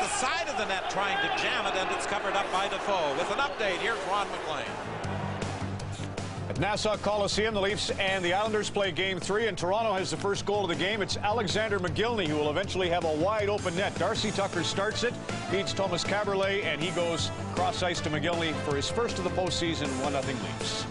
the side of the net trying to jam it, and it's covered up by Defoe. With an update, here's Ron McLean. At Nassau Coliseum, the Leafs and the Islanders play Game 3, and Toronto has the first goal of the game. It's Alexander McGillney who will eventually have a wide-open net. Darcy Tucker starts it, feeds Thomas Caberlet, and he goes cross-ice to McGillney for his first of the postseason, 1-0 Leafs.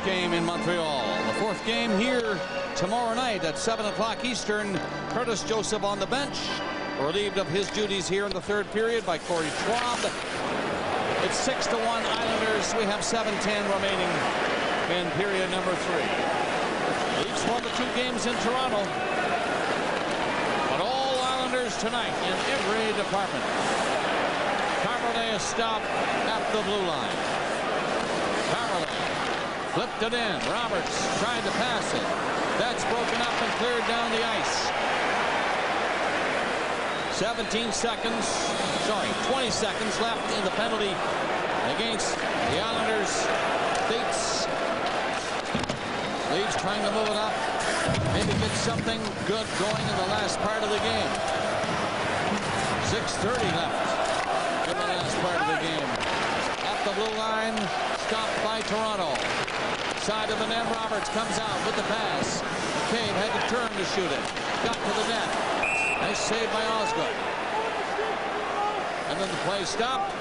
game in Montreal. The fourth game here tomorrow night at 7 o'clock Eastern. Curtis Joseph on the bench, relieved of his duties here in the third period by Corey Schwab. It's 6-1 Islanders. We have 7:10 remaining in period number 3. Leafs won the 2 games in Toronto, but all Islanders tonight in every department. Carmelet is stopped at the blue line. Carmelet flipped it in. Roberts tried to pass it. That's broken up and cleared down the ice. 20 seconds left in the penalty against the Islanders. Bates. Leafs trying to move it up. Maybe get something good going in the last part of the game. 6:30 left in the last part of the game. At the blue line, stopped by Toronto. Side of the net, Roberts comes out with the pass. McCabe had to turn to shoot it. Got to the net. Nice save by Osgood. And then the play stopped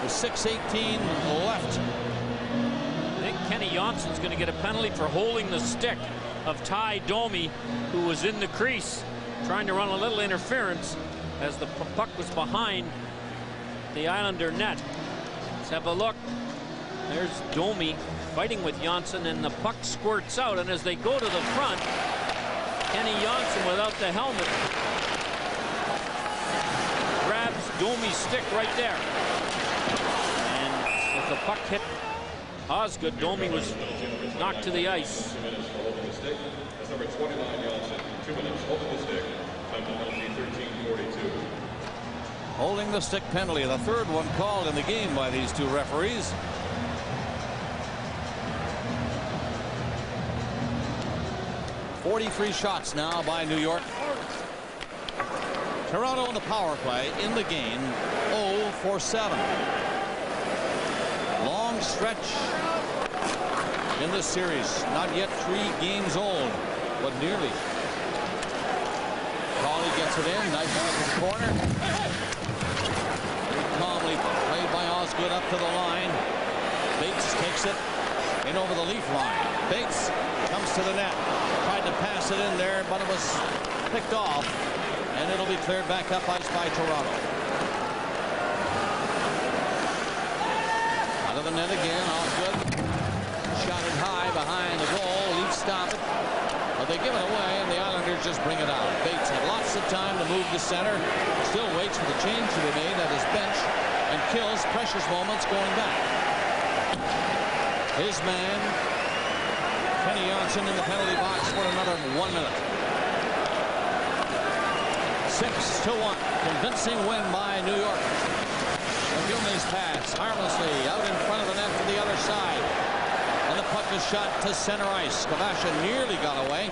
with 6:18 left. I think Kenny Johnson's going to get a penalty for holding the stick of Ty Domi, who was in the crease trying to run a little interference as the puck was behind the Islander net. Let's have a look. There's Domi fighting with Johnson, and the puck squirts out, and as they go to the front, Kenny Johnson without the helmet grabs Domi's stick right there, and if the puck hit Osgood, Domi was knocked to the ice. That's number 29 Johnson, 2 minutes holding the stick. Time to penalty 13:42. Holding the stick penalty, the third one called in the game by these 2 referees. .43 shots now by New York. Toronto on the power play in the game, 0 for 7. Long stretch in this series, not yet 3 games old, but nearly. Cawley gets it in, nice out to the corner. Very calmly played by Osgood up to the line. Bates takes it in over the Leaf line. Bates comes to the net. Tried to pass it in there, but it was picked off, and it'll be cleared back up ice by Toronto. Out of the net again, Osgood. Shot it high behind the goal. Leafs stop it, but they give it away, and the Islanders just bring it out. Bates had lots of time to move to center. Still waits for the change to be made at his bench, and kills precious moments going back. His man, Kenny Johnson, in the penalty box for another 1 minute. 6-1. Convincing win by New York. McGillney's pass harmlessly out in front of the net to the other side. And the puck is shot to center ice. Skavasha nearly got away.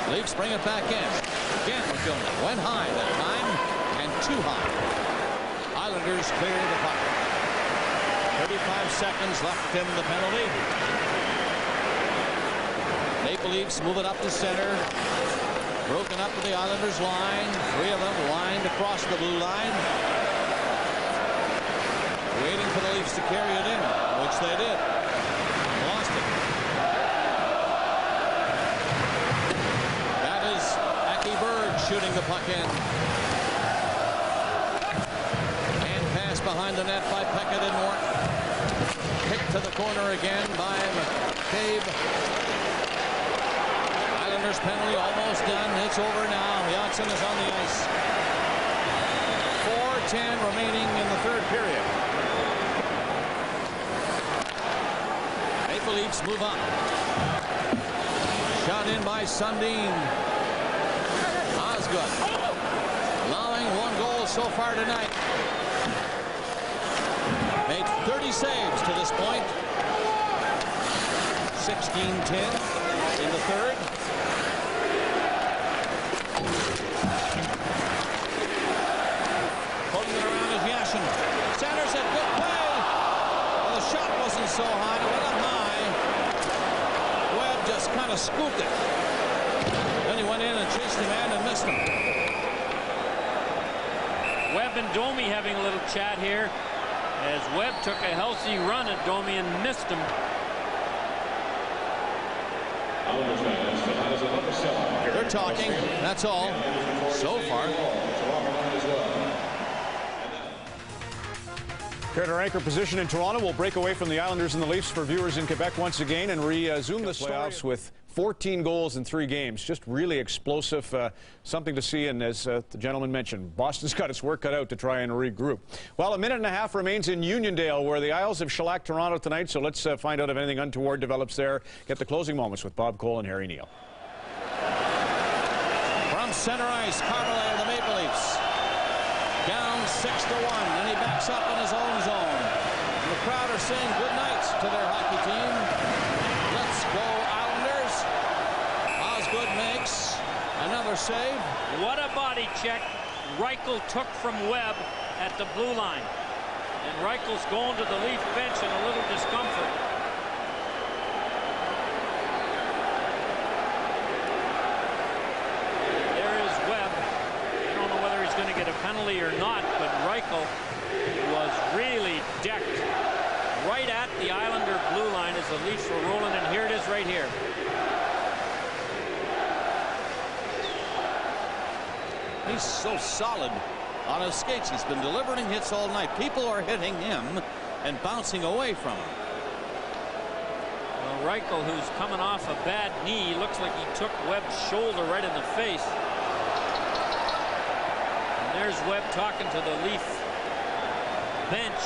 Leafs bring it back in. Again, McGillney went high that time, and too high. Islanders clear the puck. 35 seconds left in the penalty. Maple Leafs move it up to center. Broken up to the Islanders line. 3 of them lined across the blue line. Waiting for the Leafs to carry it in, which they did. Lost it. That is Aki Berg shooting the puck in. And pass behind the net by Pekka didn't work. Kick to the corner again by McCabe. Islanders penalty almost done. It's over now. Johnson is on the ice. 4:10 remaining in the third period. Maple Leafs move up. Shot in by Sundin. Osgood allowing 1 goal so far tonight. Made 30 saves to this point. 16-10 in the third. Pulling it around is Yashin. Centers it, good play. Well, the shot wasn't so high, it went up high. Webb just kind of scooped it. Then he went in and chased the man and missed him. Webb and Domi having a little chat here, as Webb took a healthy run at Domi and missed him. Islanders fans, tonight is number 7. They're talking. That's all so far. Here at our anchor position in Toronto, we'll break away from the Islanders and the Leafs for viewers in Quebec once again and resume the playoffs with 14 goals in 3 games. Just really explosive, something to see. And as the gentleman mentioned, Boston's got its work cut out to try and regroup. Well, a minute and a half remains in Uniondale, where the Isles have shellacked Toronto tonight. So let's find out if anything untoward develops there. Get the closing moments with Bob Cole and Harry Neal. From center ice, Carvalho, the Maple Leafs. Down 6-1, and he backs up in his own zone. And the crowd are saying good night to their hockey team. Let's go, Islanders. Osgood makes another save. What a body check Reichel took from Webb at the blue line. And Reichel's going to the Leaf bench in a little discomfort. Going to get a penalty or not, but Reichel was really decked right at the Islander blue line as the Leafs were rolling, and here it is right here. He's so solid on his skates. He's been delivering hits all night. People are hitting him and bouncing away from him. Well, Reichel, who's coming off a bad knee, looks like he took Webb's shoulder right in the face. There's Webb talking to the Leaf bench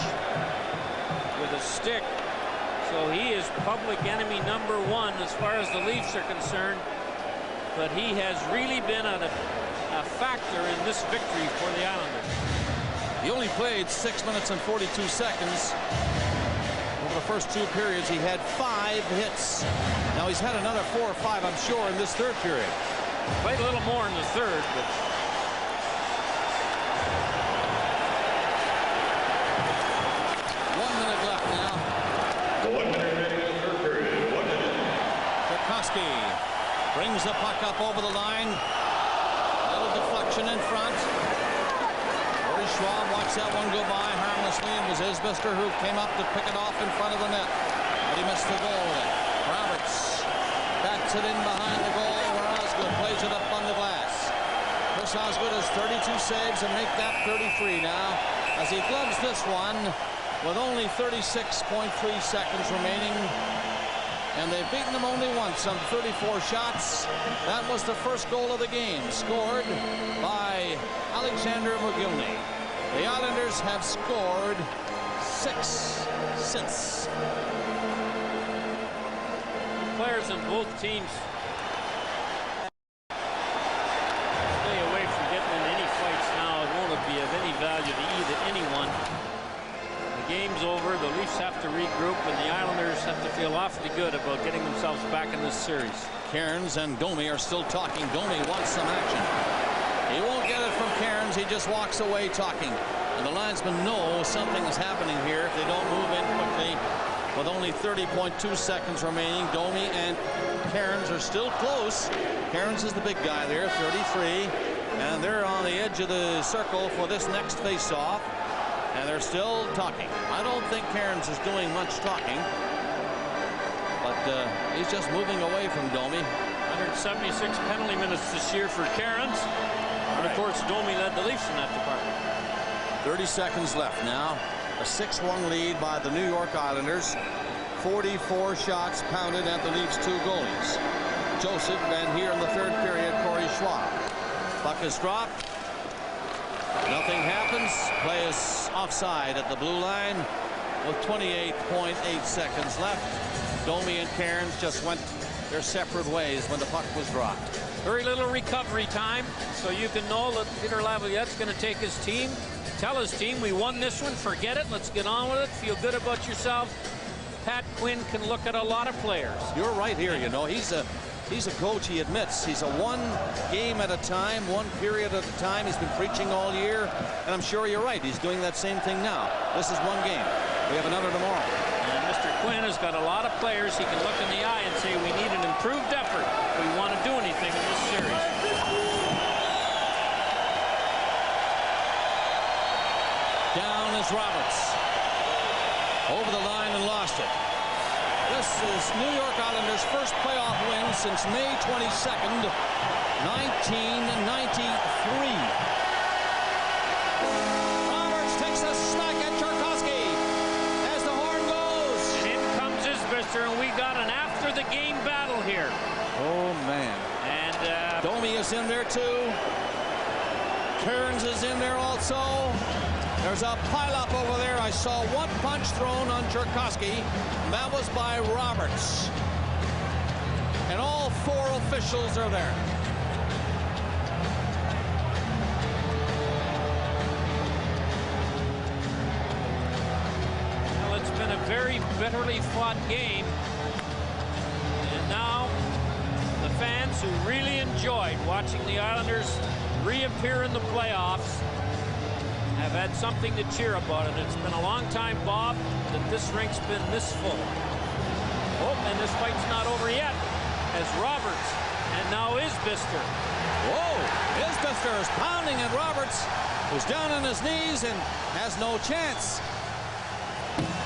with a stick. So he is public enemy #1 as far as the Leafs are concerned. But he has really been a factor in this victory for the Islanders. He only played 6 minutes and 42 seconds. Over the first 2 periods, he had 5 hits. Now he's had another 4 or 5, I'm sure, in this third period. Played a little more in the third, but 1 minute left now. 1 minute remaining in the third period. 1 minute. Koski brings the puck up over the line. A little deflection in front. Corey Schwab watched that one go by harmlessly. It was Isbister who came up to pick it off in front of the net. But he missed the goal with it. Roberts backs it in behind the goal where Osgood plays it up on the glass. Chris Osgood has 32 saves and make that 33 now as he gloves this one with only 36.3 seconds remaining. And they've beaten them only once on 34 shots. That was the first goal of the game, scored by Alexander McGillney. The Islanders have scored 6 since. players on both teams stay away from getting in any fights now. It won't be of any value to anyone. The game's over. The Leafs have to regroup, and the Islanders have to feel awfully good about getting themselves back in this series. Cairns and Domi are still talking. Domi wants some action. He won't get it from Cairns. He just walks away talking. And the linesmen know something is happening here if they don't move in quickly. With only 30.2 seconds remaining, Domi and Cairns are still close. Cairns is the big guy there, 33. And they're on the edge of the circle for this next face-off. And they're still talking. I don't think Cairns is doing much talking. But he's just moving away from Domi. 176 penalty minutes this year for Cairns. And of course, Domi led the Leafs in that department. 30 seconds left now. A 6-1 lead by the New York Islanders. 44 shots pounded at the Leafs' 2 goalies. Joseph, and here in the third period, Corey Schwab. Puck is dropped. Nothing happens. Play is offside at the blue line with 28.8 seconds left. Domi and Cairns just went their separate ways when the puck was dropped. Very little recovery time, so you can know that Peter Lavallette's going to take his team, tell his team, we won this one, forget it, let's get on with it, feel good about yourself. Pat Quinn can look at a lot of players. You're right here, you know. He's a coach, he admits. He's a one game at a time, one period at a time. He's been preaching all year, and I'm sure you're right. He's doing that same thing now. This is one game. We have another tomorrow. And Mr. Quinn has got a lot of players he can look in the eye and say, we need an improved effort if we want to do anything in this series. Down is Roberts. Over the line and lost it. This is New York Islanders' first playoff win since May 22nd, 1993. Roberts takes a smack at Tchaikovsky as the horn goes. And in comes Isbister, and we got an after-the-game battle here. Oh, man. And Domi is in there, too. Kearns is in there also. There's a pileup over there. I saw one punch thrown on Tchaikovsky, and that was by Roberts. And all four officials are there. well, it's been a very bitterly fought game. And now the fans who really enjoyed watching the Islanders reappear in the playoffs have had something to cheer about it. It's been a long time, Bob, that this rink's been this full. Oh, and this fight's not over yet, as Roberts and now Isbister. Whoa! Isbister is pounding at Roberts, who's down on his knees and has no chance.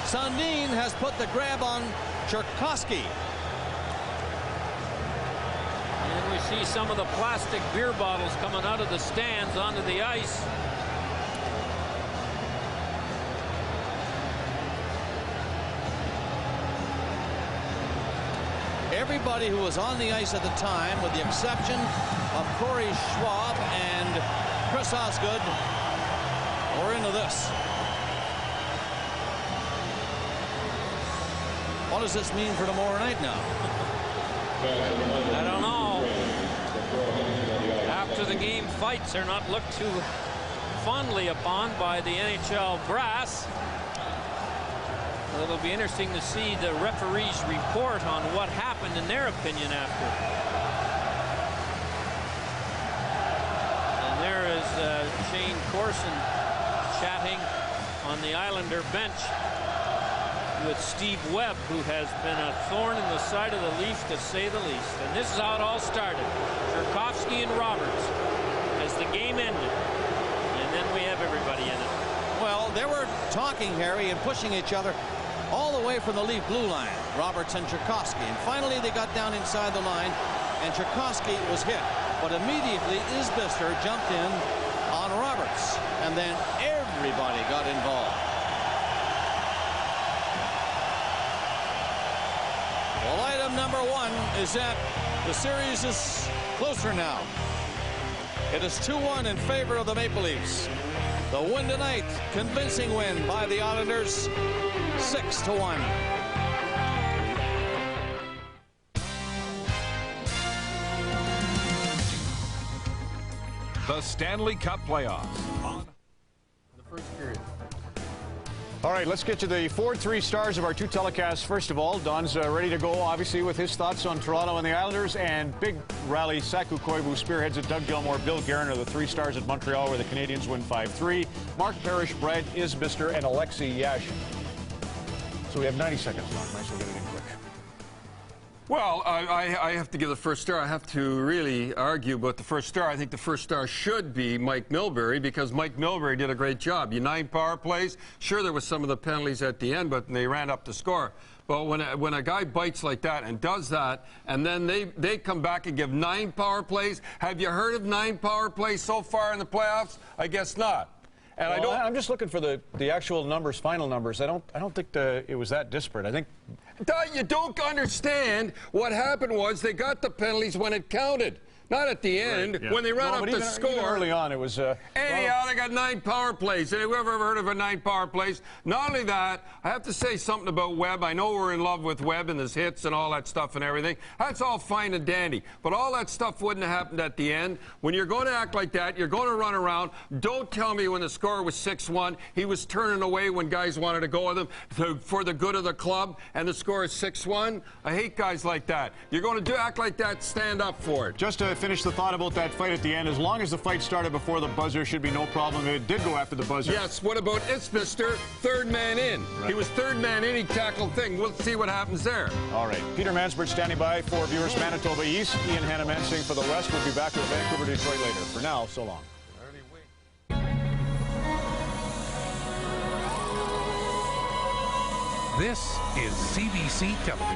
Sundin has put the grab on Tchaikovsky. And we see some of the plastic beer bottles coming out of the stands onto the ice. Everybody who was on the ice at the time, with the exception of Corey Schwab and Chris Osgood, were into this. What does this mean for tomorrow night now? I don't know. After the game fights are not looked too fondly upon by the NHL brass. It'll be interesting to see the referee's report on what happened in their opinion after. And there is Shane Corson chatting on the Islander bench with Steve Webb, who has been a thorn in the side of the Leafs, to say the least. And this is how it all started. Tchaikovsky and Roberts as the game ended. And then we have everybody in it. Well, they were talking, Harry, and pushing each other all the way from the Leaf blue line, Roberts and Tchaikovsky. And finally, they got down inside the line, and Tchaikovsky was hit. But immediately, Isbister jumped in on Roberts. And then everybody got involved. Well, item number one is that the series is closer now. It is 2-1 in favor of the Maple Leafs. The win tonight, convincing win by the Islanders, 6-1. The Stanley Cup playoffs. The first period. All right, let's get to the 4-3 stars of our two telecasts. First of all, Don's ready to go, obviously, with his thoughts on Toronto and the Islanders. And big rally, Saku Koivu spearheads it. Doug Gilmour, Bill Guerin are the three stars at Montreal, where the Canadiens win 5-3. Mark Parrish, Brad Isbister, and Alexei Yashin. So we have 90 seconds, Don. Nice, we'll get it in quick. Well, I have to give the first star. I have to really argue about the first star. I think the first star should be Mike Milbury, because Mike Milbury did a great job. 9 power plays. Sure, there was some of the penalties at the end, but they ran up the score. But when a guy bites like that and does that, and then they come back and give 9 power plays. Have you heard of 9 power plays so far in the playoffs? I guess not. And well, I'm just looking for the actual numbers, final numbers. I don't think it was that disparate. I think you don't understand. What happened was they got the penalties when it counted. Not at the end, right, yeah. When they ran up the score. Even early on, it was... anyhow, they got 9 power plays. Anyone ever heard of a 9 power plays? Not only that, I have to say something about Webb. I know we're in love with Webb and his hits and all that stuff and everything. That's all fine and dandy. But all that stuff wouldn't have happened at the end. When you're going to act like that, you're going to run around. Don't tell me when the score was 6-1, he was turning away when guys wanted to go with him for the good of the club, and the score is 6-1. I hate guys like that. You're going to act like that, stand up for it. Just to finish the thought about that fight at the end, as long as the fight started before the buzzer, should be no problem. It did go after the buzzer. Yes, what about Isbister? Third man in. Right. He was third man in, he tackled thing. We'll see what happens there. All right. Peter Mansbridge standing by for viewers Manitoba East. Ian Hannah-Mansing for the West. We'll be back with Vancouver, Detroit later. For now, so long. This is CBC Television.